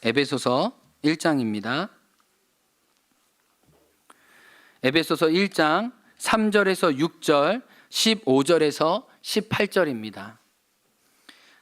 에베소서 1장입니다. 에베소서 1장 3절에서 6절, 15절에서 18절입니다.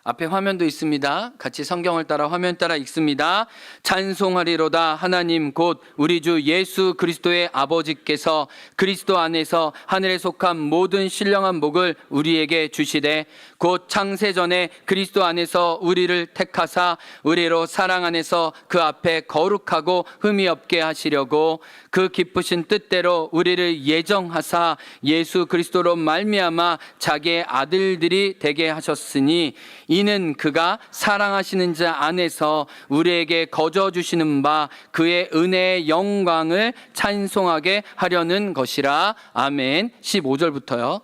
앞에 화면도 있습니다. 같이 성경을 따라 화면 따라 읽습니다. 찬송하리로다 하나님 곧 우리 주 예수 그리스도의 아버지께서 그리스도 안에서 하늘에 속한 모든 신령한 복을 우리에게 주시되 곧 창세전에 그리스도 안에서 우리를 택하사 우리로 사랑 안에서 그 앞에 거룩하고 흠이 없게 하시려고 그 기쁘신 뜻대로 우리를 예정하사 예수 그리스도로 말미암아 자기의 아들들이 되게 하셨으니 이는 그가 사랑하시는 자 안에서 우리에게 거저 주시는 바 그의 은혜의 영광을 찬송하게 하려는 것이라. 아멘. 15절부터요.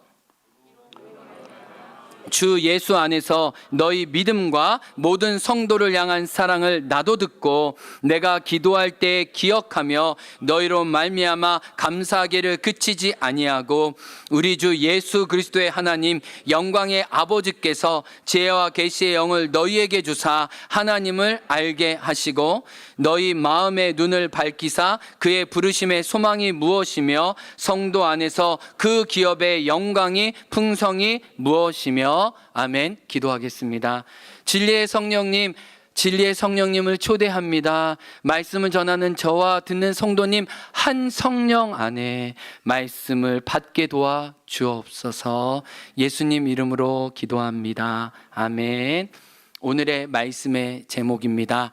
주 예수 안에서 너희 믿음과 모든 성도를 향한 사랑을 나도 듣고 내가 기도할 때 기억하며 너희로 말미암아 감사하기를 그치지 아니하고 우리 주 예수 그리스도의 하나님 영광의 아버지께서 지혜와 계시의 영을 너희에게 주사 하나님을 알게 하시고 너희 마음의 눈을 밝히사 그의 부르심의 소망이 무엇이며 성도 안에서 그 기업의 영광이 풍성이 무엇이며. 아멘. 기도하겠습니다. 진리의 성령님을 초대합니다. 말씀을 전하는 저와 듣는 성도님 한 성령 안에 말씀을 받게 도와 주옵소서. 예수님 이름으로 기도합니다. 아멘. 오늘의 말씀의 제목입니다.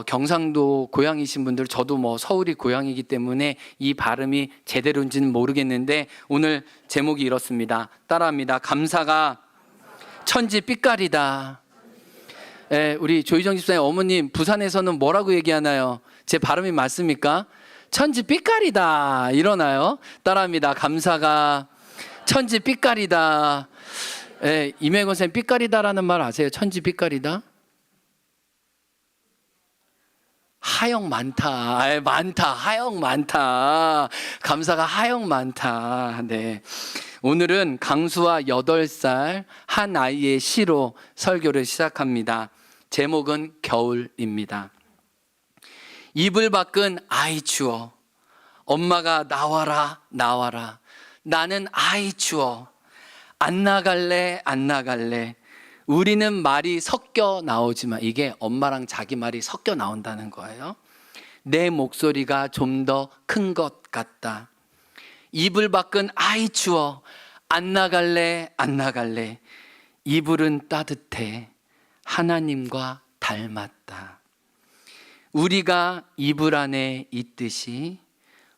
경상도 고향이신 분들, 저도 서울이 고향이기 때문에 이 발음이 제대로인지는 모르겠는데 오늘 제목이 이렇습니다. 따라합니다. 감사가 천지 삐까리다. 우리 조희정 집사님 어머님 부산에서는 뭐라고 얘기하나요? 제 발음이 맞습니까? 천지 삐까리다 이러나요? 따라합니다. 감사가 천지 삐까리다. 임혜건 선생님 삐까리다라는 말 아세요? 천지 삐까리다? 하영 많다. 많다. 하영 많다. 감사가 하영 많다. 네. 오늘은 강수와 8살 한 아이의 시로 설교를 시작합니다. 제목은 겨울입니다. 이불 밖은 아이 추워. 엄마가 나와라 나와라. 나는 아이 추워. 안 나갈래 안 나갈래. 우리는 말이 섞여 나오지만 이게 엄마랑 자기 말이 섞여 나온다는 거예요. 내 목소리가 좀 더 큰 것 같다. 이불 밖은 아이 추워. 안 나갈래 안 나갈래. 이불은 따뜻해. 하나님과 닮았다. 우리가 이불 안에 있듯이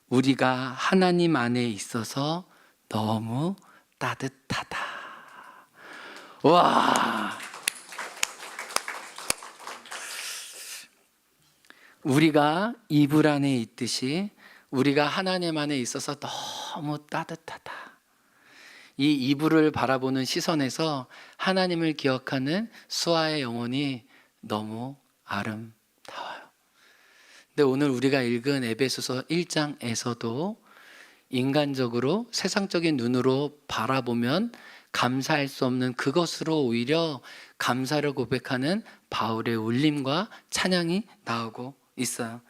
우리가 하나님 안에 있어서 너무 따뜻하다. 와! 우리가 이불 안에 있듯이 우리가 하나님 안에 있어서 너무 따뜻하다. 이 이불을 바라보는 시선에서 하나님을 기억하는 수아의 영혼이 너무 아름다워요. 근데 오늘 우리가 읽은 에베소서 1장에서도 인간적으로 세상적인 눈으로 바라보면 감사할 수 없는 그것으로 오히려 감사를 고백하는 바울의 울림과 찬양이 나오고 있어요.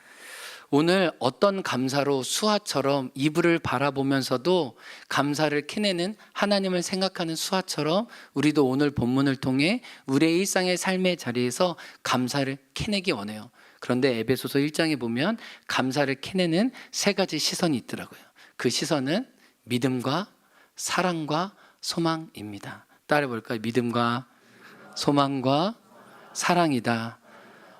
오늘 어떤 감사로 수아처럼 이불을 바라보면서도 감사를 캐내는 하나님을 생각하는 수아처럼 우리도 오늘 본문을 통해 우리의 일상의 삶의 자리에서 감사를 캐내기 원해요. 그런데 에베소서 1장에 보면 감사를 캐내는 3가지 시선이 있더라고요. 그 시선은 믿음과 사랑과 소망입니다. 따라해 볼까요? 믿음과 소망과 사랑이다.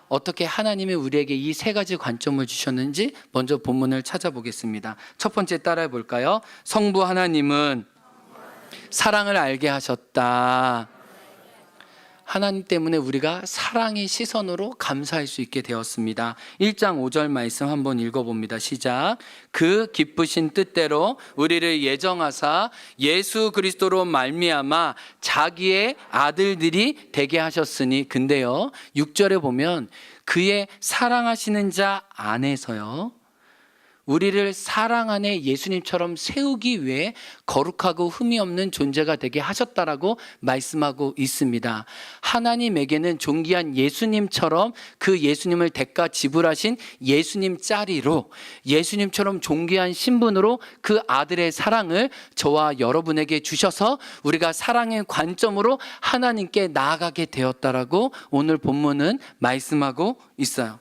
어떻게 하나님이 우리에게 이 3가지 관점을 주셨는지 먼저 본문을 찾아보겠습니다. 첫 번째 따라해 볼까요? 성부 하나님은 사랑을 알게 하셨다. 하나님 때문에 우리가 사랑의 시선으로 감사할 수 있게 되었습니다. 1장 5절 말씀 한번 읽어봅니다. 시작. 그 기쁘신 뜻대로 우리를 예정하사 예수 그리스도로 말미암아 자기의 아들들이 되게 하셨으니. 근데요 6절에 보면 그의 사랑하시는 자 안에서요 우리를 사랑 안에 예수님처럼 세우기 위해 거룩하고 흠이 없는 존재가 되게 하셨다라고 말씀하고 있습니다. 하나님에게는 존귀한 예수님처럼 그 예수님을 대가 지불하신 예수님 자리로 예수님처럼 존귀한 신분으로 그 아들의 사랑을 저와 여러분에게 주셔서 우리가 사랑의 관점으로 하나님께 나아가게 되었다라고 오늘 본문은 말씀하고 있어요.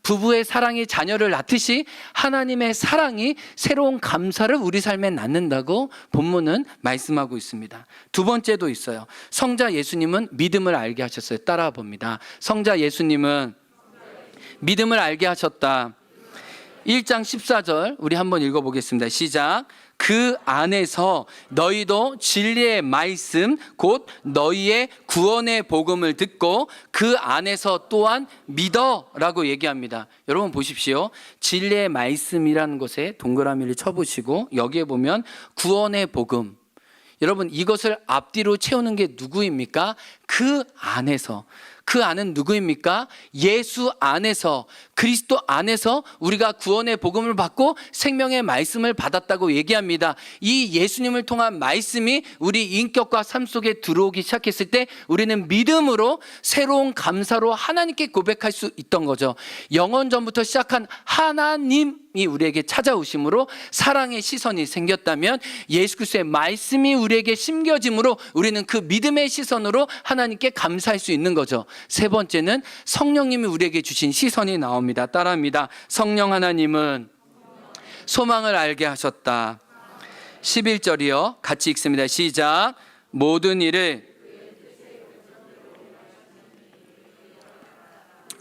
부부의 사랑이 자녀를 낳듯이 하나님의 사랑이 새로운 감사를 우리 삶에 낳는다고 본문은 말씀하고 있습니다. 두 번째도 있어요. 성자 예수님은 믿음을 알게 하셨어요. 따라와 봅니다. 성자 예수님은 믿음을 알게 하셨다. 1장 14절 우리 한번 읽어보겠습니다. 시작. 그 안에서 너희도 진리의 말씀 곧 너희의 구원의 복음을 듣고 그 안에서 또한 믿어라고 얘기합니다. 여러분 보십시오. 진리의 말씀이라는 것에 동그라미를 쳐보시고 여기에 보면 구원의 복음, 여러분 이것을 앞뒤로 채우는 게 누구입니까? 그 안에서. 그 안은 누구입니까? 예수 안에서, 그리스도 안에서 우리가 구원의 복음을 받고 생명의 말씀을 받았다고 얘기합니다. 이 예수님을 통한 말씀이 우리 인격과 삶 속에 들어오기 시작했을 때 우리는 믿음으로 새로운 감사로 하나님께 고백할 수 있던 거죠. 영원 전부터 시작한 하나님이 우리에게 찾아오심으로 사랑의 시선이 생겼다면 예수 그리스도의 말씀이 우리에게 심겨짐으로 우리는 그 믿음의 시선으로 하나님께 감사할 수 있는 거죠. 세 번째는 성령님이 우리에게 주신 시선이 나옵니다. 따라합니다. 성령 하나님은 소망을 알게 하셨다. 11절이요. 같이 읽습니다. 시작. 모든 일을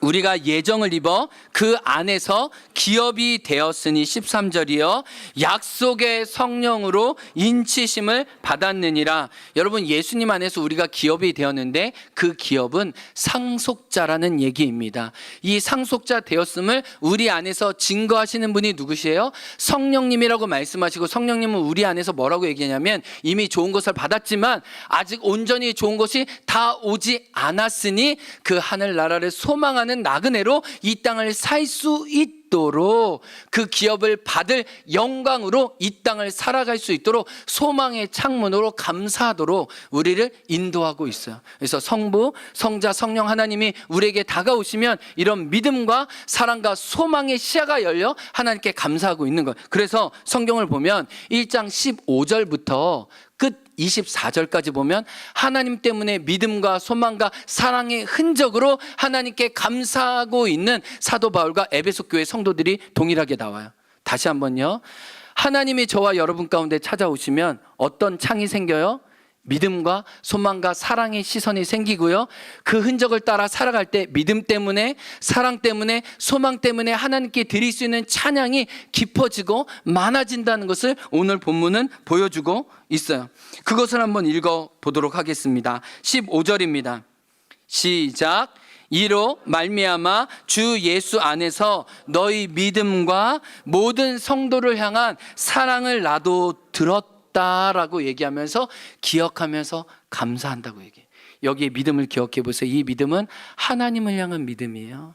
우리가 예정을 입어 그 안에서 기업이 되었으니 13절이요. 약속의 성령으로 인치심을 받았느니라. 여러분 예수님 안에서 우리가 기업이 되었는데 그 기업은 상속자라는 얘기입니다. 이 상속자 되었음을 우리 안에서 증거하시는 분이 누구시에요? 성령님이라고 말씀하시고 성령님은 우리 안에서 뭐라고 얘기하냐면 이미 좋은 것을 받았지만 아직 온전히 좋은 것이 다 오지 않았으니 그 하늘나라를 소망하는 나그네로 이 땅을 살 수 있도록 그 기업을 받을 영광으로 이 땅을 살아갈 수 있도록 소망의 창문으로 감사하도록 우리를 인도하고 있어요. 그래서 성부, 성자, 성령 하나님이 우리에게 다가오시면 이런 믿음과 사랑과 소망의 시야가 열려 하나님께 감사하고 있는 거예요. 그래서 성경을 보면 1장 15절부터 끝 24절까지 보면 하나님 때문에 믿음과 소망과 사랑의 흔적으로 하나님께 감사하고 있는 사도 바울과 에베소 교회 성도들이 동일하게 나와요. 다시 한번요. 하나님이 저와 여러분 가운데 찾아오시면 어떤 창이 생겨요? 믿음과 소망과 사랑의 시선이 생기고요. 그 흔적을 따라 살아갈 때 믿음 때문에, 사랑 때문에, 소망 때문에 하나님께 드릴 수 있는 찬양이 깊어지고 많아진다는 것을 오늘 본문은 보여주고 있어요. 그것을 한번 읽어보도록 하겠습니다. 15절입니다. 시작. 이로 말미암아 주 예수 안에서 너희 믿음과 모든 성도를 향한 사랑을 나도 들었다라고 얘기하면서 기억하면서 감사한다고 얘기해요. 여기에 믿음을 기억해 보세요. 이 믿음은 하나님을 향한 믿음이에요.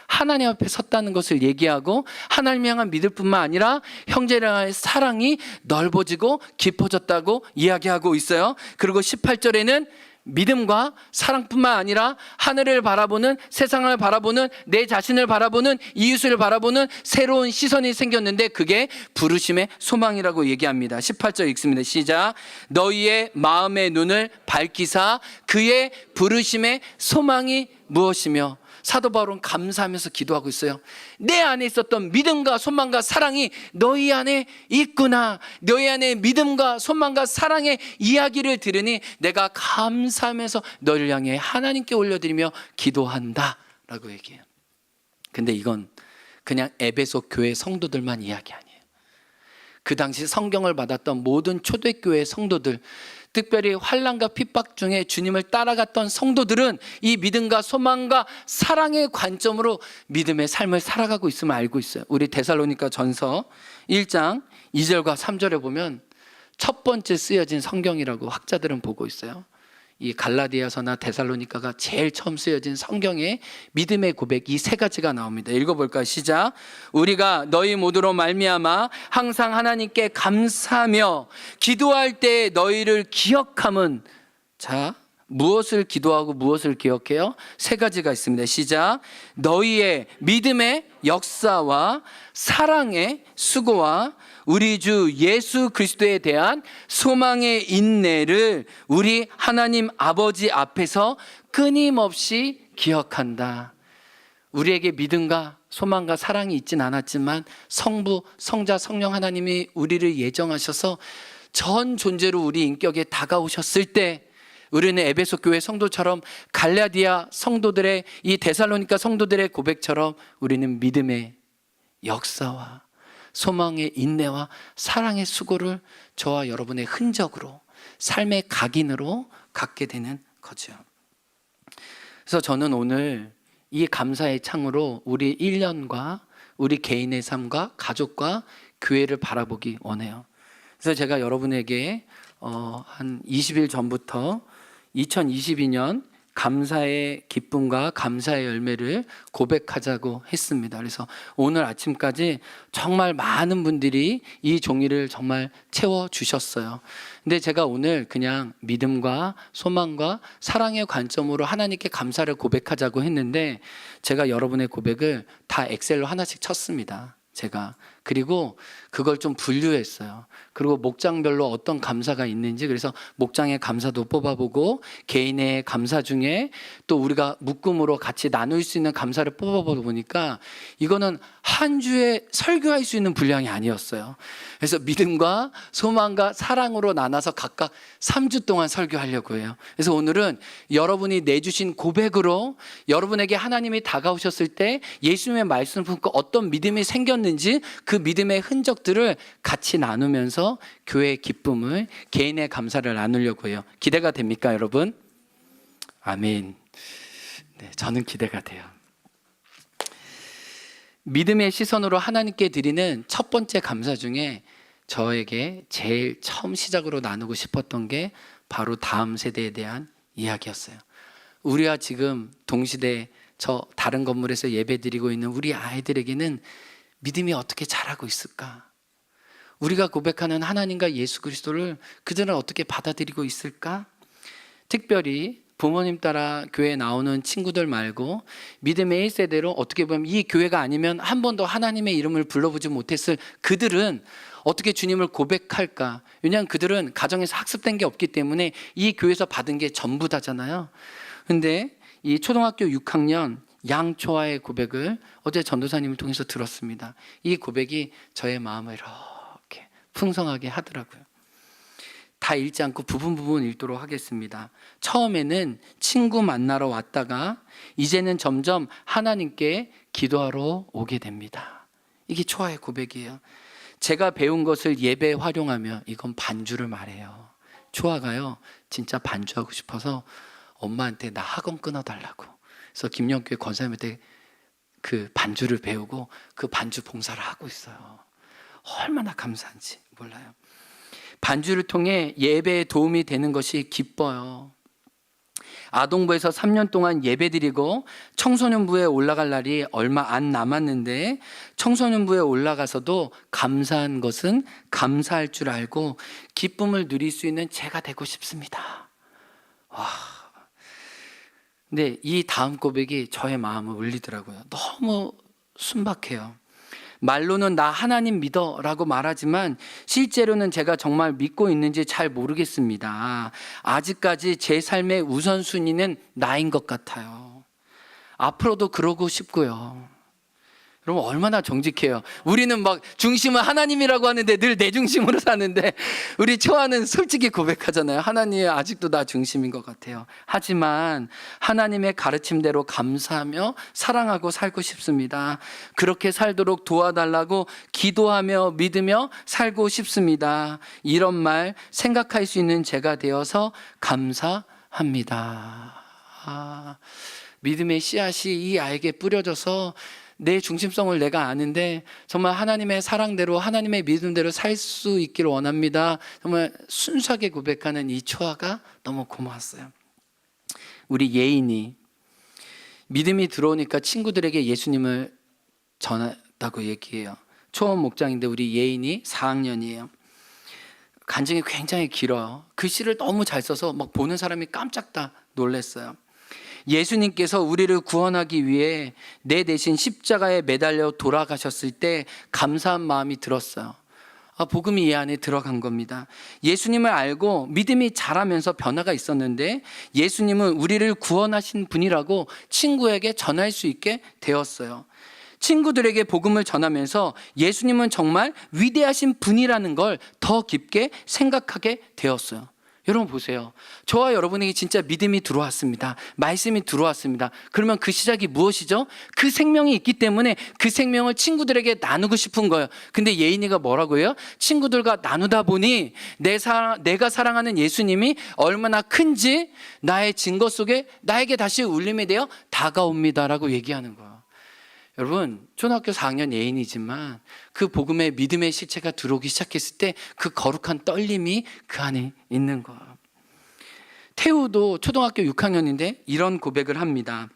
하나님 앞에 섰다는 것을 얘기하고 하나님을 향한 믿을 뿐만 아니라 형제를 향한 사랑이 넓어지고 깊어졌다고 이야기하고 있어요. 그리고 18절에는 믿음과 사랑뿐만 아니라 하늘을 바라보는, 세상을 바라보는, 내 자신을 바라보는, 이웃을 바라보는 새로운 시선이 생겼는데 그게 부르심의 소망이라고 얘기합니다. 18절 읽습니다. 시작. 너희의 마음의 눈을 밝히사 그의 부르심의 소망이 무엇이며. 사도 바울은 감사하면서 기도하고 있어요. 내 안에 있었던 믿음과 소망과 사랑이 너희 안에 있구나. 너희 안에 믿음과 소망과 사랑의 이야기를 들으니 내가 감사하면서 너희를 향해 하나님께 올려드리며 기도한다 라고 얘기해요. 근데 이건 그냥 에베소 교회 성도들만 이야기 아니에요. 그 당시 성경을 받았던 모든 초대교회 성도들, 특별히 환난과 핍박 중에 주님을 따라갔던 성도들은 이 믿음과 소망과 사랑의 관점으로 믿음의 삶을 살아가고 있음을 알고 있어요. 우리 데살로니가 전서 1장 2절과 3절에 보면 첫 번째 쓰여진 성경이라고 학자들은 보고 있어요. 이 갈라디아서나 데살로니가가 제일 처음 쓰여진 성경의 믿음의 고백, 이 세 가지가 나옵니다. 읽어볼까요? 시작. 우리가 너희 모두로 말미암아 항상 하나님께 감사하며 기도할 때 너희를 기억함은, 자, 무엇을 기도하고 무엇을 기억해요? 세 가지가 있습니다. 시작. 너희의 믿음의 역사와 사랑의 수고와 우리 주 예수 그리스도에 대한 소망의 인내를 우리 하나님 아버지 앞에서 끊임없이 기억한다. 우리에게 믿음과 소망과 사랑이 있진 않았지만 성부, 성자, 성령 하나님이 우리를 예정하셔서 전 존재로 우리 인격에 다가오셨을 때 우리는 에베소 교회 성도처럼 갈라디아 성도들의, 이 데살로니가 성도들의 고백처럼 우리는 믿음의 역사와 소망의 인내와 사랑의 수고를 저와 여러분의 흔적으로, 삶의 각인으로 갖게 되는 거죠. 그래서 저는 오늘 이 감사의 창으로 우리 1년과 우리 개인의 삶과 가족과 교회를 바라보기 원해요. 그래서 제가 여러분에게 한 20일 전부터 2022년 감사의 기쁨과 감사의 열매를 고백하자고 했습니다. 그래서 오늘 아침까지 정말 많은 분들이 이 종이를 정말 채워주셨어요. 근데 제가 오늘 그냥 믿음과 소망과 사랑의 관점으로 하나님께 감사를 고백하자고 했는데, 제가 여러분의 고백을 다 엑셀로 하나씩 쳤습니다. 제가. 그리고 그걸 좀 분류했어요. 그리고 목장별로 어떤 감사가 있는지, 그래서 목장의 감사도 뽑아보고 개인의 감사 중에 또 우리가 묶음으로 같이 나눌 수 있는 감사를 뽑아보니까 이거는 한 주에 설교할 수 있는 분량이 아니었어요. 그래서 믿음과 소망과 사랑으로 나눠서 각각 3주 동안 설교하려고 해요. 그래서 오늘은 여러분이 내주신 고백으로 여러분에게 하나님이 다가오셨을 때 예수님의 말씀을 품고 어떤 믿음이 생겼는지 그 믿음의 흔적들을 같이 나누면서 교회의 기쁨을, 개인의 감사를 나누려고 해요. 기대가 됩니까, 여러분? 아멘. 네, 저는 기대가 돼요. 믿음의 시선으로 하나님께 드리는 첫 번째 감사 중에 저에게 제일 처음 시작으로 나누고 싶었던 게 바로 다음 세대에 대한 이야기였어요. 우리와 지금 동시대 저 다른 건물에서 예배드리고 있는 우리 아이들에게는 믿음이 어떻게 자라고 있을까? 우리가 고백하는 하나님과 예수 그리스도를 그들은 어떻게 받아들이고 있을까? 특별히 부모님 따라 교회에 나오는 친구들 말고 믿음의 1세대로 어떻게 보면 이 교회가 아니면 한 번도 하나님의 이름을 불러보지 못했을 그들은 어떻게 주님을 고백할까? 왜냐하면 그들은 가정에서 학습된 게 없기 때문에 이 교회에서 받은 게 전부 다잖아요. 근데 이 초등학교 6학년 양초아의 고백을 어제 전도사님을 통해서 들었습니다. 이 고백이 저의 마음을 이렇게 풍성하게 하더라고요. 다 읽지 않고 부분 읽도록 하겠습니다. 처음에는 친구 만나러 왔다가 이제는 점점 하나님께 기도하러 오게 됩니다. 이게 초아의 고백이에요. 제가 배운 것을 예배에 활용하며, 이건 반주를 말해요. 초아가요 진짜 반주하고 싶어서 엄마한테 나 학원 끊어달라고. 그래서 김영교회 권사님한테 그 반주를 배우고 그 반주 봉사를 하고 있어요. 얼마나 감사한지 몰라요. 반주를 통해 예배에 도움이 되는 것이 기뻐요. 아동부에서 3년 동안 예배드리고 청소년부에 올라갈 날이 얼마 안 남았는데, 청소년부에 올라가서도 감사한 것은 감사할 줄 알고 기쁨을 누릴 수 있는 제가 되고 싶습니다. 와. 근데 이 다음 고백이 저의 마음을 울리더라고요. 너무 순박해요. 말로는 나 하나님 믿어 라고 말하지만 실제로는 제가 정말 믿고 있는지 잘 모르겠습니다. 아직까지 제 삶의 우선순위는 나인 것 같아요. 앞으로도 그러고 싶고요. 여러분 얼마나 정직해요. 우리는 막 중심은 하나님이라고 하는데 늘 내 중심으로 사는데, 우리 초아는 솔직히 고백하잖아요. 하나님 아직도 나 중심인 것 같아요. 하지만 하나님의 가르침대로 감사하며 사랑하고 살고 싶습니다. 그렇게 살도록 도와달라고 기도하며 믿으며 살고 싶습니다. 이런 말 생각할 수 있는 제가 되어서 감사합니다. 믿음의 씨앗이 이 아이에게 뿌려져서 내 중심성을 내가 아는데 정말 하나님의 사랑대로, 하나님의 믿음대로 살 수 있기를 원합니다. 정말 순수하게 고백하는 이 초아가 너무 고마웠어요. 우리 예인이 믿음이 들어오니까 친구들에게 예수님을 전했다고 얘기해요. 초원 목장인데 우리 예인이 4학년이에요. 간증이 굉장히 길어요. 글씨를 너무 잘 써서 막 보는 사람이 깜짝 다 놀랐어요. 예수님께서 우리를 구원하기 위해 내 대신 십자가에 매달려 돌아가셨을 때 감사한 마음이 들었어요. 복음이 이 안에 들어간 겁니다. 예수님을 알고 믿음이 자라면서 변화가 있었는데 예수님은 우리를 구원하신 분이라고 친구에게 전할 수 있게 되었어요. 친구들에게 복음을 전하면서 예수님은 정말 위대하신 분이라는 걸 더 깊게 생각하게 되었어요. 여러분 보세요. 저와 여러분에게 진짜 믿음이 들어왔습니다. 말씀이 들어왔습니다. 그러면 그 시작이 무엇이죠? 그 생명이 있기 때문에 그 생명을 친구들에게 나누고 싶은 거예요. 근데 예인이가 뭐라고 해요? 친구들과 나누다 보니 내가 사랑하는 예수님이 얼마나 큰지 나의 증거 속에 나에게 다시 울림이 되어 다가옵니다라고 얘기하는 거예요. 여러분, 초등학교 4학년 예인이지만 그 복음의 믿음의 실체가 들어오기 시작했을 때 그 거룩한 떨림이 그 안에 있는 거예요. 태우도 초등학교 6학년인데 이런 고백을 합니다.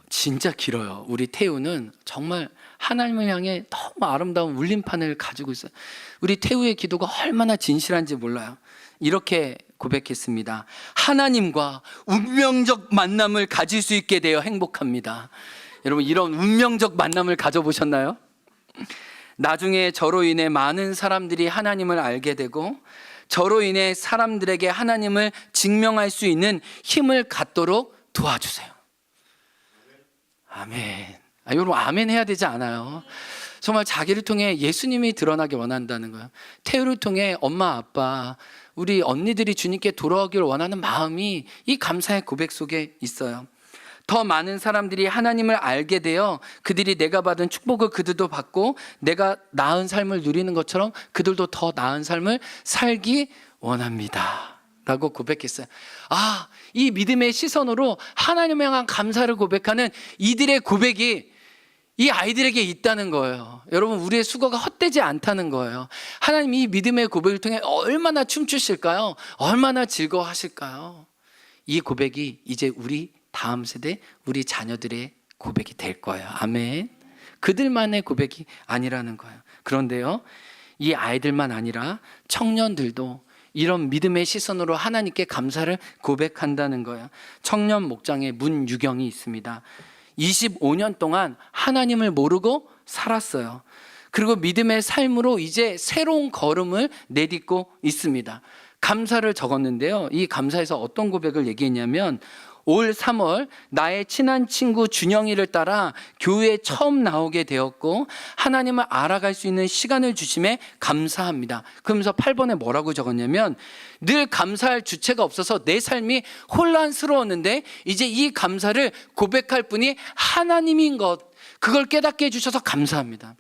진짜 길어요. 우리 태우는 정말 하나님을 향해 너무 아름다운 울림판을 가지고 있어요. 우리 태우의 기도가 얼마나 진실한지 몰라요. 이렇게 고백했습니다. 하나님과 운명적 만남을 가질 수 있게 되어 행복합니다. 여러분, 이런 운명적 만남을 가져보셨나요? 나중에 저로 인해 많은 사람들이 하나님을 알게 되고 저로 인해 사람들에게 하나님을 증명할 수 있는 힘을 갖도록 도와주세요. 아멘. 여러분, 아멘 해야 되지 않아요? 정말 자기를 통해 예수님이 드러나게 원한다는 거예요. 태우를 통해 엄마, 아빠, 우리 언니들이 주님께 돌아오기를 원하는 마음이 이 감사의 고백 속에 있어요. 더 많은 사람들이 하나님을 알게 되어 그들이 내가 받은 축복을 그들도 받고 내가 나은 삶을 누리는 것처럼 그들도 더 나은 삶을 살기 원합니다 라고 고백했어요. 이 믿음의 시선으로 하나님을 향한 감사를 고백하는 이들의 고백이 이 아이들에게 있다는 거예요. 여러분, 우리의 수고가 헛되지 않다는 거예요. 하나님 이 믿음의 고백을 통해 얼마나 춤추실까요? 얼마나 즐거워하실까요? 이 고백이 이제 우리 다음 세대, 우리 자녀들의 고백이 될 거예요. 아멘. 그들만의 고백이 아니라는 거예요. 그런데요, 이 아이들만 아니라 청년들도 이런 믿음의 시선으로 하나님께 감사를 고백한다는 거예요. 청년 목장에 문유경이 있습니다. 25년 동안 하나님을 모르고 살았어요. 그리고 믿음의 삶으로 이제 새로운 걸음을 내딛고 있습니다. 감사를 적었는데요, 이 감사에서 어떤 고백을 얘기했냐면 올 3월 나의 친한 친구 준영이를 따라 교회에 처음 나오게 되었고 하나님을 알아갈 수 있는 시간을 주심에 감사합니다. 그러면서 8번에 뭐라고 적었냐면 늘 감사할 주체가 없어서 내 삶이 혼란스러웠는데 이제 이 감사를 고백할 분이 하나님인 것, 그걸 깨닫게 해주셔서 감사합니다.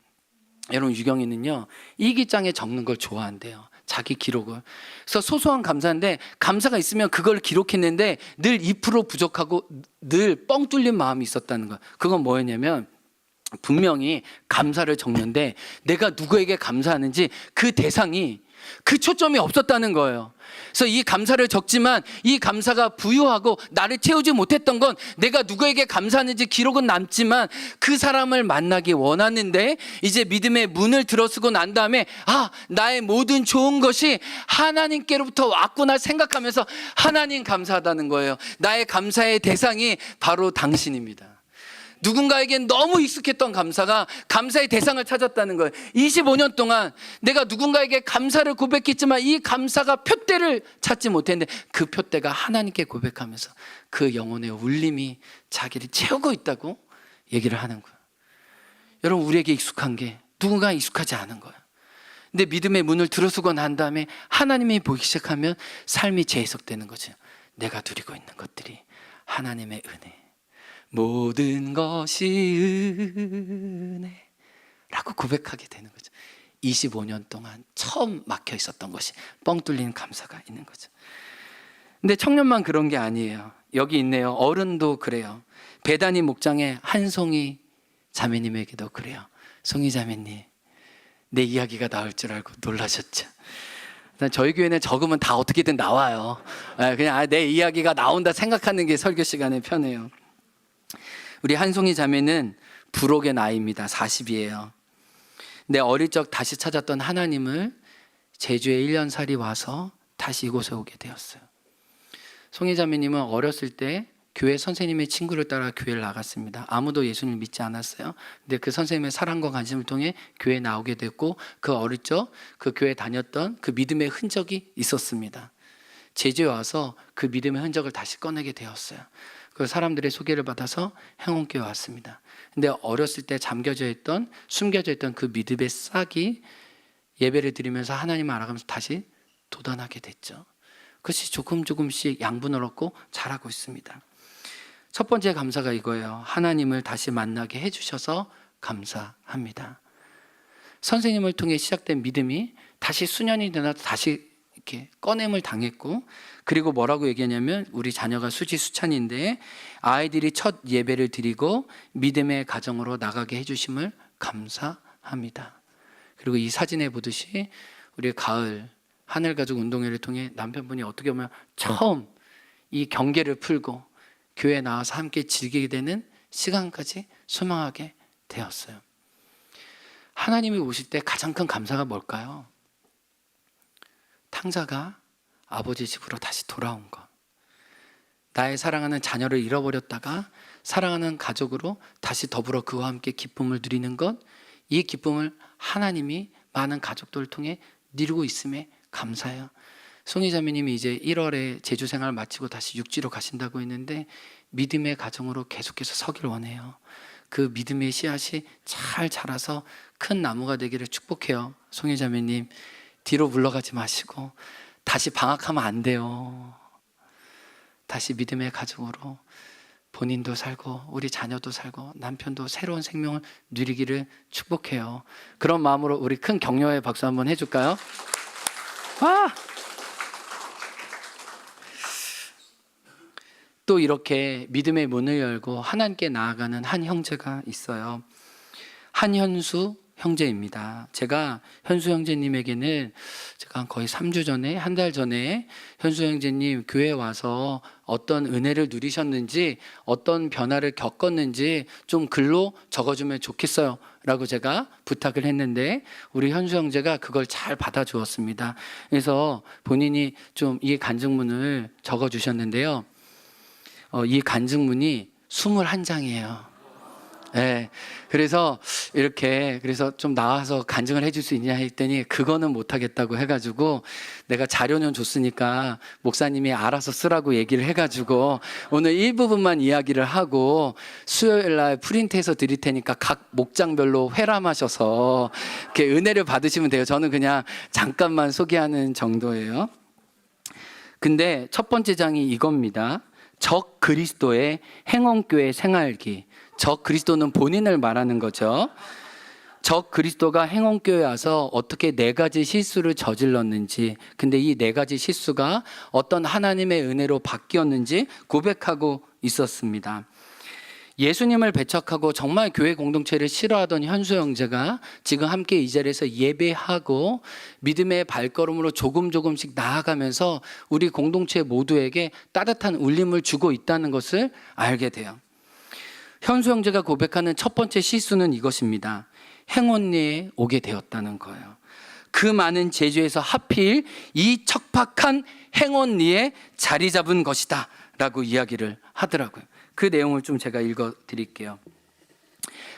여러분, 유경이는요 일기장에 적는 걸 좋아한대요. 자기 기록을. 그래서 소소한 감사인데 감사가 있으면 그걸 기록했는데 늘 2% 부족하고 늘 뻥 뚫린 마음이 있었다는 거예요. 그건 뭐였냐면 분명히 감사를 적는데 내가 누구에게 감사하는지 그 대상이, 그 초점이 없었다는 거예요. 그래서 이 감사를 적지만 이 감사가 부유하고 나를 채우지 못했던 건 내가 누구에게 감사하는지 기록은 남지만 그 사람을 만나기 원하는데 이제 믿음의 문을 들어서고 난 다음에 나의 모든 좋은 것이 하나님께로부터 왔구나 생각하면서 하나님 감사하다는 거예요. 나의 감사의 대상이 바로 당신입니다. 누군가에겐 너무 익숙했던 감사가 감사의 대상을 찾았다는 거예요. 25년 동안 내가 누군가에게 감사를 고백했지만 이 감사가 표대를 찾지 못했는데 그 표대가 하나님께 고백하면서 그 영혼의 울림이 자기를 채우고 있다고 얘기를 하는 거예요. 여러분, 우리에게 익숙한 게 누군가 익숙하지 않은 거예요. 근데 믿음의 문을 들어서고 난 다음에 하나님이 보기 시작하면 삶이 재해석되는 거죠. 내가 누리고 있는 것들이 하나님의 은혜, 모든 것이 은혜라고 고백하게 되는 거죠. 25년 동안 처음 막혀 있었던 것이 뻥 뚫린 감사가 있는 거죠. 근데 청년만 그런 게 아니에요. 여기 있네요. 어른도 그래요. 배단위 목장의 한송이 자매님에게도 그래요. 송이 자매님, 내 이야기가 나올 줄 알고 놀라셨죠? 저희 교회는 적으면 다 어떻게든 나와요. 그냥 내 이야기가 나온다 생각하는 게 설교 시간에 편해요. 우리 한송이 자매는 부록의 나이입니다. 40이에요. 내 어릴 적 다시 찾았던 하나님을 제주에 1년살이 와서 다시 이곳에 오게 되었어요. 송이 자매님은 어렸을 때 교회 선생님의 친구를 따라 교회를 나갔습니다. 아무도 예수님을 믿지 않았어요. 근데 그 선생님의 사랑과 관심을 통해 교회에 나오게 됐고, 그 어릴 적 그 교회에 다녔던 그 믿음의 흔적이 있었습니다. 제주에 와서 그 믿음의 흔적을 다시 꺼내게 되었어요. 그 사람들의 소개를 받아서 행원교회 왔습니다. 근데 어렸을 때 잠겨져 있던, 숨겨져 있던 그 믿음의 싹이 예배를 드리면서 하나님을 알아가면서 다시 돋아나게 됐죠. 그것이 조금씩 양분을 얻고 자라고 있습니다. 첫 번째 감사가 이거예요. 하나님을 다시 만나게 해주셔서 감사합니다. 선생님을 통해 시작된 믿음이 다시 수년이 지나도 다시 이렇게 꺼냄을 당했고, 그리고 뭐라고 얘기하냐면, 우리 자녀가 수지수찬인데 아이들이 첫 예배를 드리고 믿음의 가정으로 나가게 해주심을 감사합니다. 그리고 이 사진에 보듯이 우리 가을 하늘가족 운동회를 통해 남편분이 어떻게 보면 처음 이 경계를 풀고 교회에 나와서 함께 즐기게 되는 시간까지 소망하게 되었어요. 하나님이 오실 때 가장 큰 감사가 뭘까요? 탕자가 아버지 집으로 다시 돌아온 것. 나의 사랑하는 자녀를 잃어버렸다가 사랑하는 가족으로 다시 더불어 그와 함께 기쁨을 누리는 것, 이 기쁨을 하나님이 많은 가족들을 통해 누리고 있음에 감사해요. 송이 자매님이 이제 1월에 제주 생활 마치고 다시 육지로 가신다고 했는데, 믿음의 가정으로 계속해서 서길 원해요. 그 믿음의 씨앗이 잘 자라서 큰 나무가 되기를 축복해요. 송이 자매님, 뒤로 물러가지 마시고 다시 방학하면 안 돼요. 다시 믿음의 가정으로 본인도 살고 우리 자녀도 살고 남편도 새로운 생명을 누리기를 축복해요. 그런 마음으로 우리 큰 격려의 박수 한번 해줄까요? 또 이렇게 믿음의 문을 열고 하나님께 나아가는 한 형제가 있어요. 한현수 형제입니다. 제가 현수 형제님에게는 제가 거의 3주 전에, 한 달 전에 현수 형제님 교회에 와서 어떤 은혜를 누리셨는지, 어떤 변화를 겪었는지 좀 글로 적어주면 좋겠어요 라고 제가 부탁을 했는데, 우리 현수 형제가 그걸 잘 받아주었습니다. 그래서 본인이 좀 이 간증문을 적어주셨는데요. 이 간증문이 21장이에요. 네, 그래서 좀 나와서 간증을 해줄 수 있냐 했더니 그거는 못하겠다고 해가지고, 내가 자료는 줬으니까 목사님이 알아서 쓰라고 얘기를 해가지고 오늘 일부분만 이야기를 하고 수요일 날 프린트해서 드릴 테니까 각 목장별로 회람하셔서 이렇게 은혜를 받으시면 돼요. 저는 그냥 잠깐만 소개하는 정도예요. 근데 첫 번째 장이 이겁니다. 적 그리스도의 행원교회 생활기. 적 그리스도는 본인을 말하는 거죠. 적 그리스도가 행원교회에 와서 어떻게 4가지 실수를 저질렀는지, 근데 이 4가지 실수가 어떤 하나님의 은혜로 바뀌었는지 고백하고 있었습니다. 예수님을 배척하고 정말 교회 공동체를 싫어하던 현수 형제가 지금 함께 이 자리에서 예배하고 믿음의 발걸음으로 조금씩 나아가면서 우리 공동체 모두에게 따뜻한 울림을 주고 있다는 것을 알게 돼요. 현수 형제가 고백하는 첫 번째 실수는 이것입니다. 행원리에 오게 되었다는 거예요. 그 많은 제주에서 하필 이 척박한 행원리에 자리 잡은 것이다 라고 이야기를 하더라고요. 그 내용을 좀 제가 읽어 드릴게요.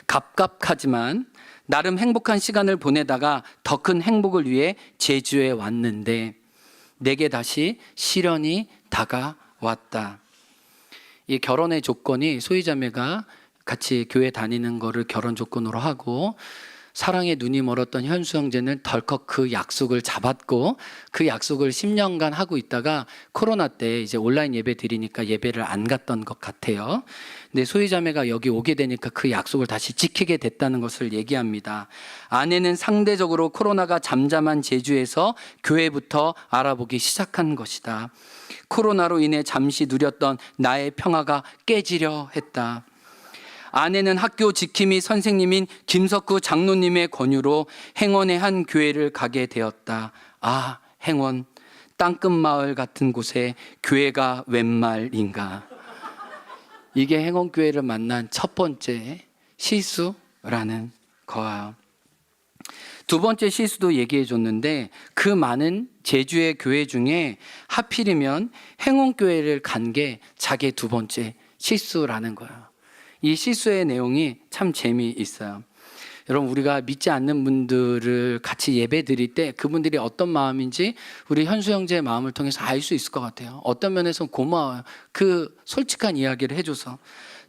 갑갑하지만 나름 행복한 시간을 보내다가 더 큰 행복을 위해 제주에 왔는데 내게 다시 시련이 다가왔다. 이 결혼의 조건이 소희자매가 같이 교회 다니는 거를 결혼 조건으로 하고, 사랑에 눈이 멀었던 현수 형제는 덜컥 그 약속을 잡았고 그 약속을 10년간 하고 있다가 코로나 때 이제 온라인 예배 드리니까 예배를 안 갔던 것 같아요. 근데 소희자매가 여기 오게 되니까 그 약속을 다시 지키게 됐다는 것을 얘기합니다. 아내는 상대적으로 코로나가 잠잠한 제주에서 교회부터 알아보기 시작한 것이다. 코로나로 인해 잠시 누렸던 나의 평화가 깨지려 했다. 아내는 학교 지킴이 선생님인 김석구 장로님의 권유로 행원의 한 교회를 가게 되었다. 아, 행원, 땅끝 마을 같은 곳에 교회가 웬 말인가. 이게 행원교회를 만난 첫 번째 실수라는 거예요. 두 번째 실수도 얘기해 줬는데, 그 많은 제주의 교회 중에 하필이면 행원교회를 간 게 자기의 두 번째 실수라는 거예요. 이 실수의 내용이 참 재미있어요. 여러분, 우리가 믿지 않는 분들을 같이 예배 드릴 때 그분들이 어떤 마음인지 우리 현수 형제의 마음을 통해서 알 수 있을 것 같아요. 어떤 면에서 고마워요. 그 솔직한 이야기를 해줘서.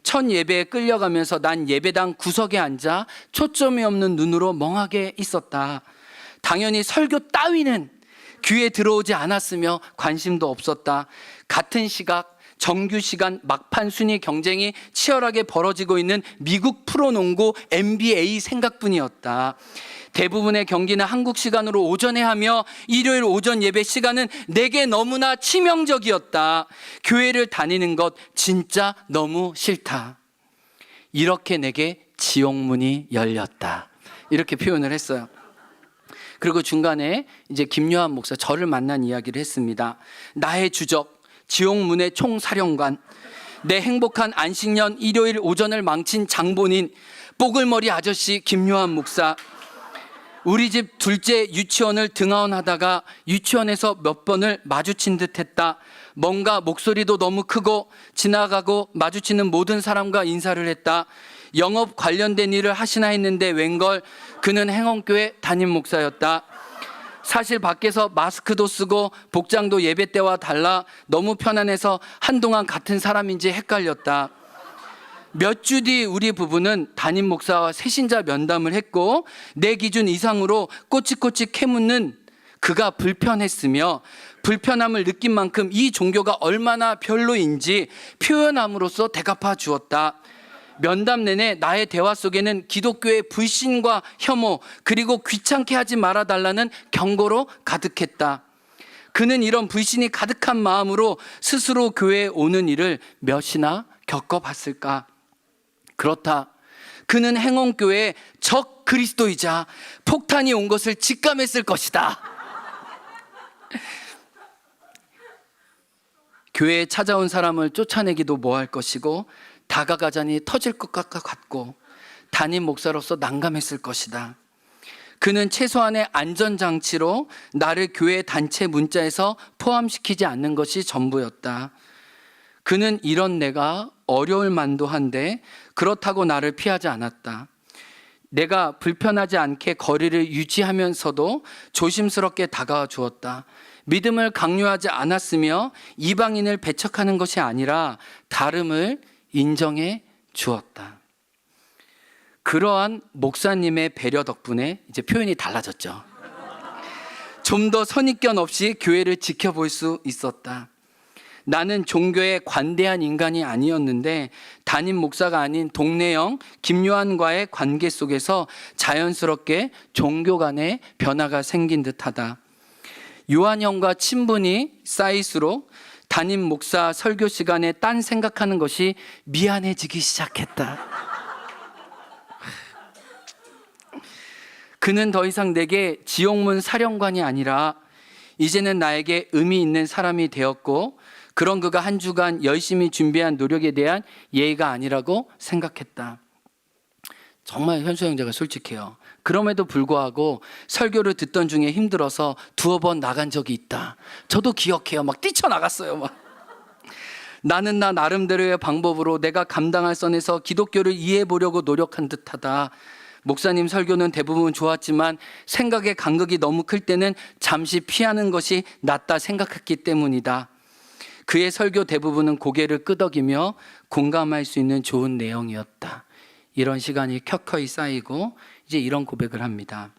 첫 예배에 끌려가면서 난 예배당 구석에 앉아 초점이 없는 눈으로 멍하게 있었다. 당연히 설교 따위는 귀에 들어오지 않았으며 관심도 없었다. 같은 시각, 정규 시간 막판 순위 경쟁이 치열하게 벌어지고 있는 미국 프로농구 NBA 생각뿐이었다. 대부분의 경기는 한국 시간으로 오전에 하며 일요일 오전 예배 시간은 내게 너무나 치명적이었다. 교회를 다니는 것 진짜 너무 싫다. 이렇게 내게 지옥문이 열렸다. 이렇게 표현을 했어요. 그리고 중간에 이제 김요한 목사 저를 만난 이야기를 했습니다. 나의 주적, 지옥문의 총사령관, 내 행복한 안식년 일요일 오전을 망친 장본인, 뽀글머리 아저씨 김요한 목사. 우리 집 둘째 유치원을 등하원하다가 유치원에서 몇 번을 마주친 듯 했다. 뭔가 목소리도 너무 크고 지나가고 마주치는 모든 사람과 인사를 했다. 영업 관련된 일을 하시나 했는데 웬걸 그는 행원교회 담임 목사였다. 사실 밖에서 마스크도 쓰고 복장도 예배 때와 달라 너무 편안해서 한동안 같은 사람인지 헷갈렸다. 몇 주 뒤 우리 부부는 담임 목사와 새신자 면담을 했고 내 기준 이상으로 꼬치꼬치 캐묻는 그가 불편했으며 불편함을 느낀 만큼 이 종교가 얼마나 별로인지 표현함으로써 대갚아 주었다. 면담 내내 나의 대화 속에는 기독교의 불신과 혐오, 그리고 귀찮게 하지 말아달라는 경고로 가득했다. 그는 이런 불신이 가득한 마음으로 스스로 교회에 오는 일을 몇이나 겪어봤을까? 그렇다. 그는 행원교회에 적 그리스도이자 폭탄이 온 것을 직감했을 것이다. 교회에 찾아온 사람을 쫓아내기도 뭐할 것이고 다가가자니 터질 것 같고 담임 목사로서 난감했을 것이다. 그는 최소한의 안전장치로 나를 교회 단체 문자에서 포함시키지 않는 것이 전부였다. 그는 이런 내가 어려울 만도 한데 그렇다고 나를 피하지 않았다. 내가 불편하지 않게 거리를 유지하면서도 조심스럽게 다가와 주었다. 믿음을 강요하지 않았으며 이방인을 배척하는 것이 아니라 다름을 인정해 주었다. 그러한 목사님의 배려 덕분에 이제 표현이 달라졌죠. 좀 더 선입견 없이 교회를 지켜볼 수 있었다. 나는 종교에 관대한 인간이 아니었는데 담임 목사가 아닌 동네형 김요한과의 관계 속에서 자연스럽게 종교 간의 변화가 생긴 듯하다. 요한 형과 친분이 쌓일수록 담임 목사 설교 시간에 딴 생각하는 것이 미안해지기 시작했다. 그는 더 이상 내게 지옥문 사령관이 아니라 이제는 나에게 의미 있는 사람이 되었고 그런 그가 한 주간 열심히 준비한 노력에 대한 예의가 아니라고 생각했다. 정말 현수 형제가 솔직해요. 그럼에도 불구하고 설교를 듣던 중에 힘들어서 2번 나간 적이 있다. 저도 기억해요. 막 뛰쳐나갔어요. 막. 나는 나 나름대로의 방법으로 내가 감당할 선에서 기독교를 이해해 보려고 노력한 듯하다. 목사님 설교는 대부분 좋았지만 생각의 간극이 너무 클 때는 잠시 피하는 것이 낫다 생각했기 때문이다. 그의 설교 대부분은 고개를 끄덕이며 공감할 수 있는 좋은 내용이었다. 이런 시간이 켜켜이 쌓이고 이제 이런 고백을 합니다.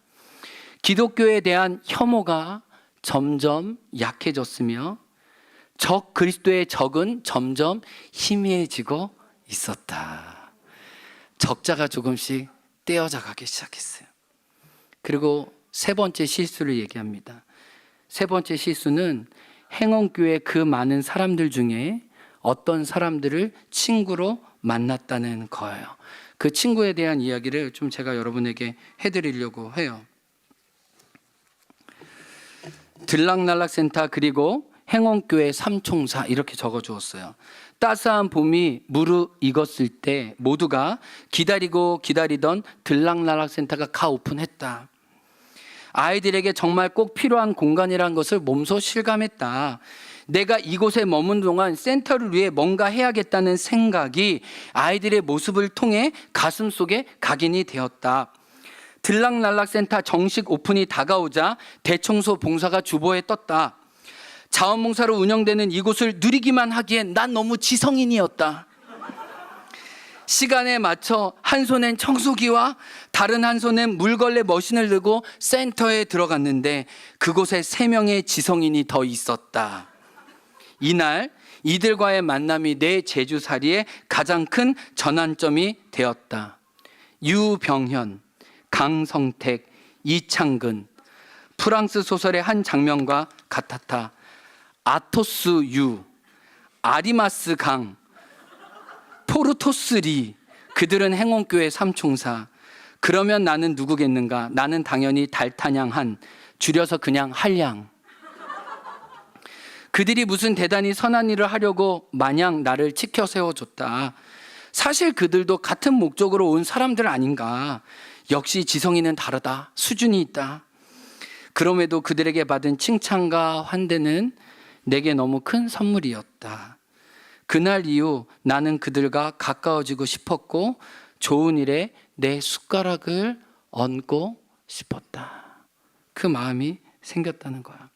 기독교에 대한 혐오가 점점 약해졌으며 적 그리스도의 적은 점점 희미해지고 있었다. 적자가 조금씩 떼어져 가기 시작했어요. 그리고 세 번째 실수를 얘기합니다. 세 번째 실수는 행원교회 그 많은 사람들 중에 어떤 사람들을 친구로 만났다는 거예요. 그 친구에 대한 이야기를 좀 제가 여러분에게 해드리려고 해요. 들락날락센터 그리고 행원교회 삼총사 이렇게 적어주었어요. 따스한 봄이 무르익었을 때 모두가 기다리고 기다리던 들락날락센터가 가오픈했다. 아이들에게 정말 꼭 필요한 공간이라는 것을 몸소 실감했다. 내가 이곳에 머문 동안 센터를 위해 뭔가 해야겠다는 생각이 아이들의 모습을 통해 가슴속에 각인이 되었다. 들락날락센터 정식 오픈이 다가오자 대청소 봉사가 주보에 떴다. 자원봉사로 운영되는 이곳을 누리기만 하기엔 난 너무 지성인이었다. 시간에 맞춰 한 손엔 청소기와 다른 한 손엔 물걸레 머신을 들고 센터에 들어갔는데 그곳에 3명의 지성인이 더 있었다. 이날 이들과의 만남이 내 제주살이의 가장 큰 전환점이 되었다. 유병현, 강성택, 이창근, 프랑스 소설의 한 장면과 같았다. 아토스 유, 아리마스 강, 포르토스 리, 그들은 행원교회 삼총사. 그러면 나는 누구겠는가? 나는 당연히 달탄양한, 줄여서 그냥 한량. 그들이 무슨 대단히 선한 일을 하려고 마냥 나를 치켜 세워줬다. 사실 그들도 같은 목적으로 온 사람들 아닌가. 역시 지성이는 다르다. 수준이 있다. 그럼에도 그들에게 받은 칭찬과 환대는 내게 너무 큰 선물이었다. 그날 이후 나는 그들과 가까워지고 싶었고 좋은 일에 내 숟가락을 얹고 싶었다. 그 마음이 생겼다는 거야.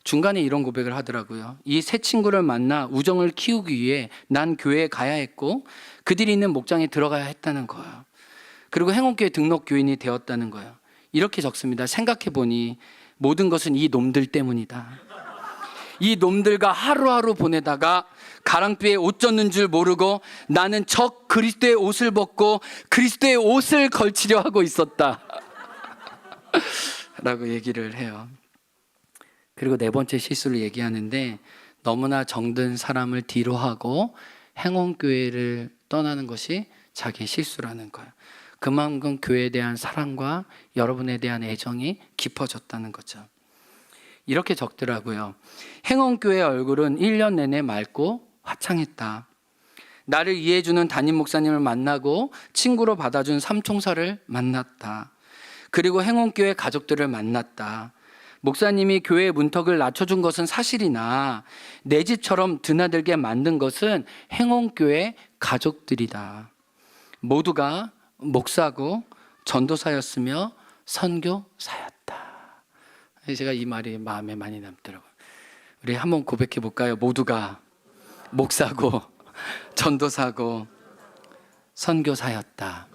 중간에 이런 고백을 하더라고요. 이 새 친구를 만나 우정을 키우기 위해 난 교회에 가야 했고 그들이 있는 목장에 들어가야 했다는 거예요. 그리고 행원교회 등록 교인이 되었다는 거예요. 이렇게 적습니다. 생각해보니 모든 것은 이 놈들 때문이다. 이 놈들과 하루하루 보내다가 가랑비에 옷 젖는 줄 모르고 나는 적 그리스도의 옷을 벗고 그리스도의 옷을 걸치려 하고 있었다. 라고 얘기를 해요. 그리고 4번째 실수를 얘기하는데 너무나 정든 사람을 뒤로 하고 행원교회를 떠나는 것이 자기 실수라는 거예요. 그만큼 교회에 대한 사랑과 여러분에 대한 애정이 깊어졌다는 거죠. 이렇게 적더라고요. 행원교회의 얼굴은 1년 내내 맑고 화창했다. 나를 이해해주는 담임 목사님을 만나고 친구로 받아준 삼총사를 만났다. 그리고 행원교회 가족들을 만났다. 목사님이 교회의 문턱을 낮춰준 것은 사실이나 내 집처럼 드나들게 만든 것은 행원교회 가족들이다. 모두가 목사고 전도사였으며 선교사였다. 제가 이 말이 마음에 많이 남더라고요. 우리 한번 고백해 볼까요? 모두가 목사고 전도사고 선교사였다.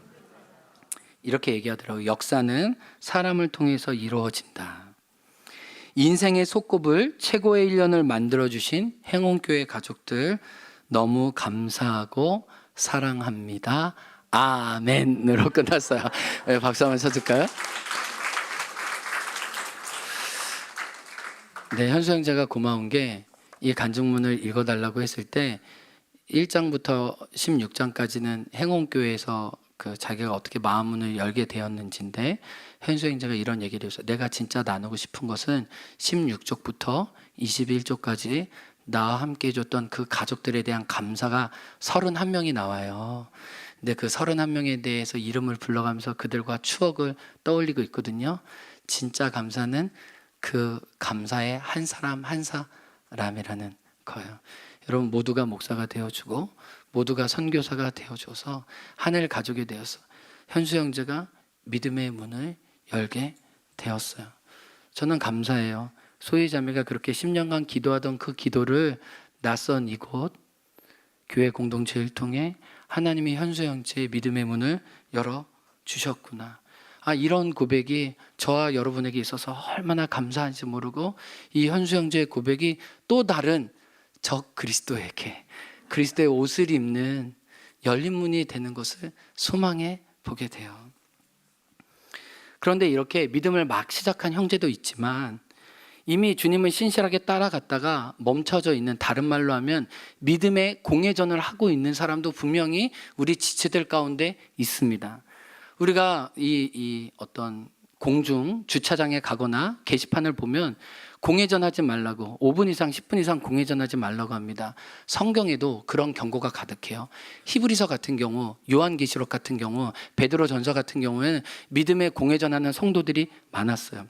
이렇게 얘기하더라고요. 역사는 사람을 통해서 이루어진다. 인생의 속곱을 최고의 1년을 만들어주신 행원교회 가족들 너무 감사하고 사랑합니다. 아멘으로 끝났어요. 네, 박수 한번 쳐줄까요? 네, 현수 형제가 고마운 게 이 간증문을 읽어달라고 했을 때 1장부터 16장까지는 행원교회에서 그 자기가 어떻게 마음문을 열게 되었는지인데 현수 형제가 이런 얘기를 했어요. 내가 진짜 나누고 싶은 것은 16쪽부터 21쪽까지 나와 함께 해줬던 그 가족들에 대한 감사가 31명이 나와요. 근데 그 31명에 대해서 이름을 불러가면서 그들과 추억을 떠올리고 있거든요. 진짜 감사는 그 감사의 한 사람 한 사람이라는 거예요. 여러분 모두가 목사가 되어주고 모두가 선교사가 되어줘서 하늘 가족이 되어서 현수 형제가 믿음의 문을 열게 되었어요. 저는 감사해요. 소희 자매가 그렇게 10년간 기도하던 그 기도를 낯선 이곳 교회 공동체를 통해 하나님이 현수 형제의 믿음의 문을 열어주셨구나. 이런 고백이 저와 여러분에게 있어서 얼마나 감사한지 모르고 이 현수 형제의 고백이 또 다른 적 그리스도에게 그리스도의 옷을 입는 열린 문이 되는 것을 소망해 보게 돼요. 그런데 이렇게 믿음을 막 시작한 형제도 있지만 이미 주님을 신실하게 따라갔다가 멈춰져 있는, 다른 말로 하면 믿음의 공회전을 하고 있는 사람도 분명히 우리 지체들 가운데 있습니다. 우리가 이 어떤 공중 주차장에 가거나 게시판을 보면 공회전하지 말라고 5분 이상 10분 이상 공회전하지 말라고 합니다. 성경에도 그런 경고가 가득해요. 히브리서 같은 경우, 요한계시록 같은 경우, 베드로전서 같은 경우에는 믿음의 공회전하는 성도들이 많았어요.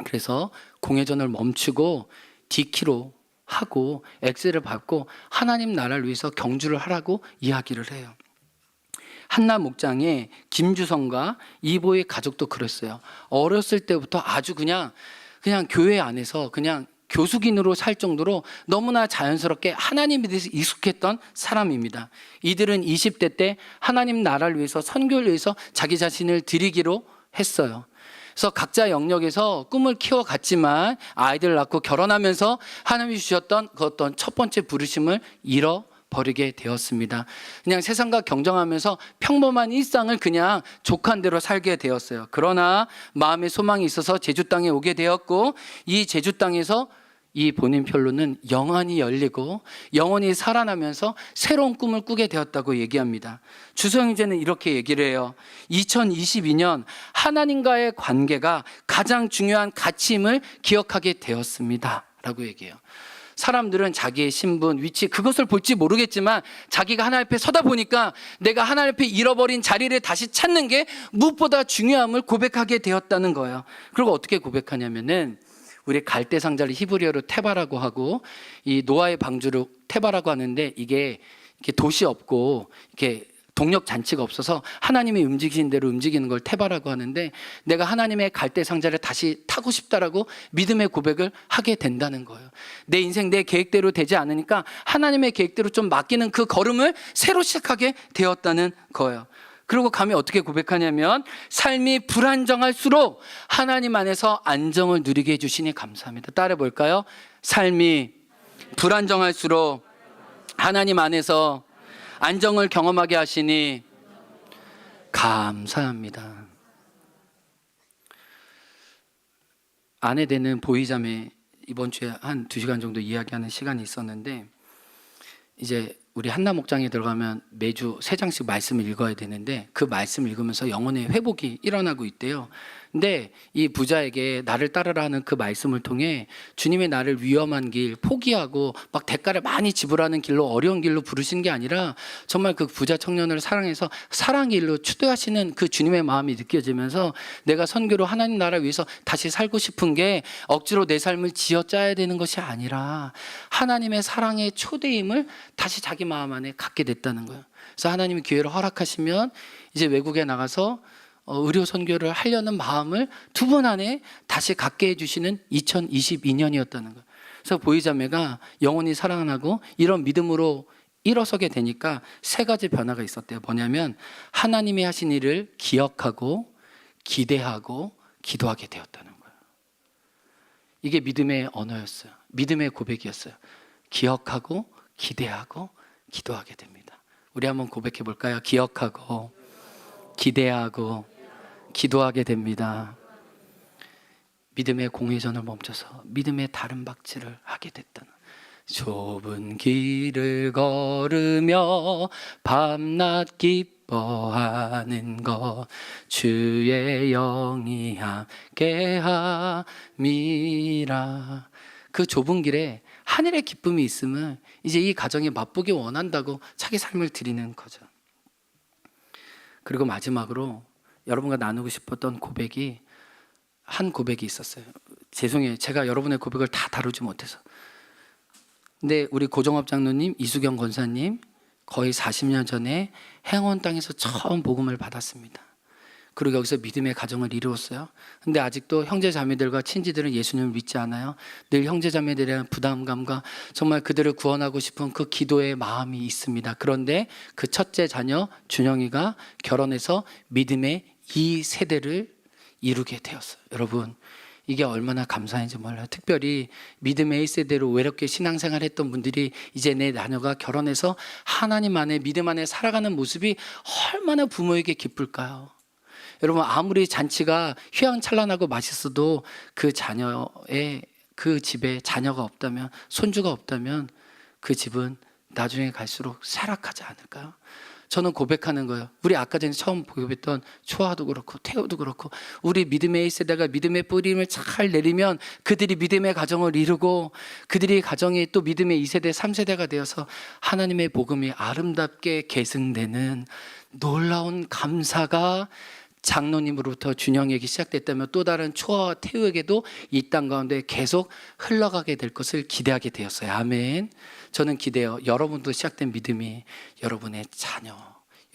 그래서 공회전을 멈추고 D키로 하고 엑셀을 밟고 하나님 나라를 위해서 경주를 하라고 이야기를 해요. 한나 목장의 김주성과 이보의 가족도 그랬어요. 어렸을 때부터 아주 그냥 교회 안에서 그냥 교숙인으로 살 정도로 너무나 자연스럽게 하나님에 대해서 익숙했던 사람입니다. 이들은 20대 때 하나님 나라를 위해서 선교를 위해서 자기 자신을 드리기로 했어요. 그래서 각자 영역에서 꿈을 키워갔지만 아이들 낳고 결혼하면서 하나님이 주셨던 그 어떤 첫 번째 부르심을 잃어버리게 되었습니다. 그냥 세상과 경쟁하면서 평범한 일상을 그냥 족한 대로 살게 되었어요. 그러나 마음의 소망이 있어서 제주 땅에 오게 되었고, 이 제주 땅에서 이 본인 편로는 영안이 열리고 영혼이 살아나면서 새로운 꿈을 꾸게 되었다고 얘기합니다. 주성형제는 이렇게 얘기를 해요. 2022년 하나님과의 관계가 가장 중요한 가치임을 기억하게 되었습니다 라고 얘기해요. 사람들은 자기의 신분, 위치 그것을 볼지 모르겠지만 자기가 하나님 앞에 서다 보니까 내가 하나님 앞에 잃어버린 자리를 다시 찾는 게 무엇보다 중요함을 고백하게 되었다는 거예요. 그리고 어떻게 고백하냐면은 우리 갈대 상자를 히브리어로 테바라고 하고 이 노아의 방주를 테바라고 하는데 이게 돛이 없고 이렇게 동력 잔치가 없어서 하나님이 움직이신 대로 움직이는 걸 테바라고 하는데, 내가 하나님의 갈대 상자를 다시 타고 싶다라고 믿음의 고백을 하게 된다는 거예요. 내 인생 내 계획대로 되지 않으니까 하나님의 계획대로 좀 맡기는 그 걸음을 새로 시작하게 되었다는 거예요. 그리고 감히 어떻게 고백하냐면 삶이 불안정할수록 하나님 안에서 안정을 누리게 해주시니 감사합니다. 따라 볼까요? 삶이 불안정할수록 하나님 안에서 안정을 경험하게 하시니 감사합니다. 아내 되는 보이자매 이번 주에 한 2시간 정도 이야기하는 시간이 있었는데, 이제 우리 한나 목장에 들어가면 매주 3장씩 말씀을 읽어야 되는데 그 말씀을 읽으면서 영혼의 회복이 일어나고 있대요. 근데 이 부자에게 나를 따르라 하는 그 말씀을 통해 주님의 나를 위험한 길 포기하고 막 대가를 많이 지불하는 길로, 어려운 길로 부르신 게 아니라 정말 그 부자 청년을 사랑해서 사랑의 길로 추도하시는 그 주님의 마음이 느껴지면서 내가 선교로 하나님 나라 위해서 다시 살고 싶은 게 억지로 내 삶을 지어짜야 되는 것이 아니라 하나님의 사랑의 초대임을 다시 자기 마음 안에 갖게 됐다는 거예요. 그래서 하나님이 기회를 허락하시면 이제 외국에 나가서 의료 선교를 하려는 마음을 2번 안에 다시 갖게 해주시는 2022년이었다는 거예요. 그래서 보이자매가 영원히 사랑하고 이런 믿음으로 일어서게 되니까 3가지 변화가 있었대요. 뭐냐면 하나님이 하신 일을 기억하고 기대하고 기도하게 되었다는 거예요. 이게 믿음의 언어였어요. 믿음의 고백이었어요. 기억하고 기대하고 기도하게 됩니다. 우리 한번 고백해 볼까요? 기억하고 기대하고 기도하게 됩니다. 믿음의 공회전을 멈춰서 믿음의 다른 박질을 하게 됐다는, 좁은 길을 걸으며 밤낮 기뻐하는 것 주의 영이 함께함이라. 그 좁은 길에 하늘의 기쁨이 있음을 이제 이 가정이 맛보기 원한다고 자기 삶을 드리는 거죠. 그리고 마지막으로 여러분과 나누고 싶었던 고백이 한 고백이 있었어요. 죄송해요. 제가 여러분의 고백을 다 다루지 못해서. 근데 우리 고정업 장로님, 이수경 권사님 거의 40년 전에 행원 땅에서 처음 복음을 받았습니다. 그리고 여기서 믿음의 가정을 이루었어요. 근데 아직도 형제 자매들과 친지들은 예수님을 믿지 않아요. 늘 형제 자매들에 대한 부담감과 정말 그들을 구원하고 싶은 그 기도의 마음이 있습니다. 그런데 그 첫째 자녀 준영이가 결혼해서 믿음의 2세대를 이루게 되었어요. 여러분, 이게 얼마나 감사한지 몰라요. 특별히 믿음의 1세대로 외롭게 신앙생활 했던 분들이 이제 내 자녀가 결혼해서 하나님 안에 믿음 안에 살아가는 모습이 얼마나 부모에게 기쁠까요? 여러분, 아무리 잔치가 휘황찬란하고 맛있어도 그 자녀의 그 집에 자녀가 없다면, 손주가 없다면 그 집은 나중에 갈수록 쇠락하지 않을까요? 저는 고백하는 거예요. 우리 아까 전에 처음 고백했던 초아도 그렇고 태호도 그렇고 우리 믿음의 1세대가 믿음의 뿌림을 잘 내리면 그들이 믿음의 가정을 이루고 그들이 가정이 또 믿음의 2세대 3세대가 되어서 하나님의 복음이 아름답게 계승되는 놀라운 감사가 장로님으로부터 준영에게 시작됐다면 또 다른 초아와 태우에게도 이 땅 가운데 계속 흘러가게 될 것을 기대하게 되었어요. 아멘. 저는 기대해요. 여러분도 시작된 믿음이 여러분의 자녀,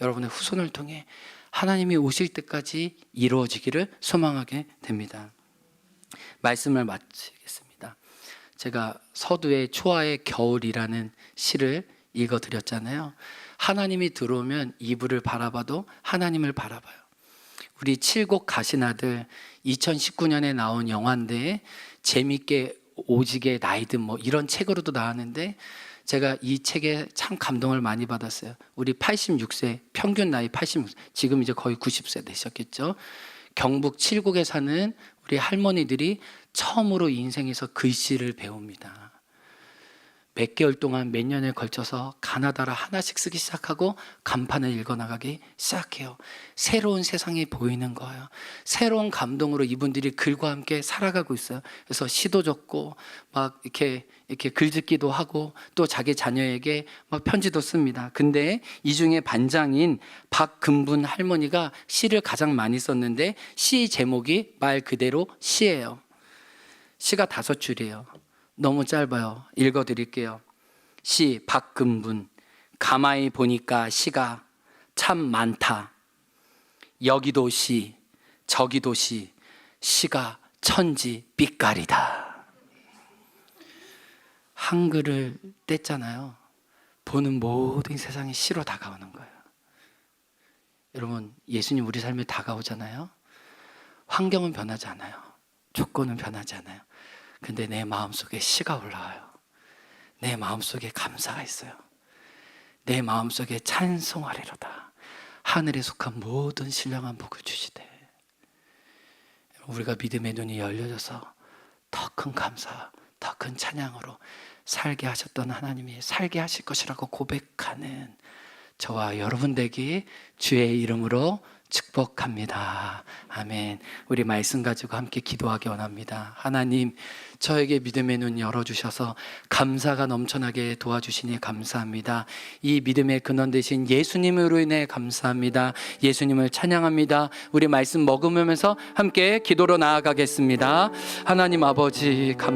여러분의 후손을 통해 하나님이 오실 때까지 이루어지기를 소망하게 됩니다. 말씀을 마치겠습니다. 제가 서두에 초아의 겨울이라는 시를 읽어드렸잖아요. 하나님이 들어오면 이불을 바라봐도 하나님을 바라봐요. 우리 칠곡 가신 아들 2019년에 나온 영화인데 재밌게 오지게 나이든 뭐 이런 책으로도 나왔는데 제가 이 책에 참 감동을 많이 받았어요. 우리 86세 평균 나이 86, 지금 이제 거의 90세 되셨겠죠. 경북 칠곡에 사는 우리 할머니들이 처음으로 인생에서 글씨를 배웁니다. 몇 개월 동안 몇 년에 걸쳐서 가나다라 하나씩 쓰기 시작하고 간판을 읽어나가기 시작해요. 새로운 세상이 보이는 거예요. 새로운 감동으로 이분들이 글과 함께 살아가고 있어요. 그래서 시도 적고 막 이렇게 글짓기도 하고 또 자기 자녀에게 막 편지도 씁니다. 근데 이 중에 반장인 박금분 할머니가 시를 가장 많이 썼는데 시 제목이 말 그대로 시예요. 시가 5줄이에요. 너무 짧아요. 읽어드릴게요. 시 박금분. 가만히 보니까 시가 참 많다. 여기도 시, 저기도 시, 시가 천지 빛깔이다. 한글을 뗐잖아요. 보는 모든 세상이 시로 다가오는 거예요. 여러분, 예수님 우리 삶에 다가오잖아요. 환경은 변하지 않아요. 조건은 변하지 않아요. 근데 내 마음속에 시가 올라와요. 내 마음속에 감사가 있어요. 내 마음속에 찬송하리로다. 하늘에 속한 모든 신령한 복을 주시되. 우리가 믿음의 눈이 열려져서 더 큰 감사, 더 큰 찬양으로 살게 하셨던 하나님이 살게 하실 것이라고 고백하는 저와 여러분 되기 주의 이름으로 축복합니다. 아멘. 우리 말씀 가지고 함께 기도하기 원합니다. 하나님, 저에게 믿음의 눈 열어주셔서 감사가 넘쳐나게 도와주시니 감사합니다. 이 믿음의 근원 되신 예수님으로 인해 감사합니다. 예수님을 찬양합니다. 우리 말씀 먹으면서 함께 기도로 나아가겠습니다. 하나님 아버지 감사합니다.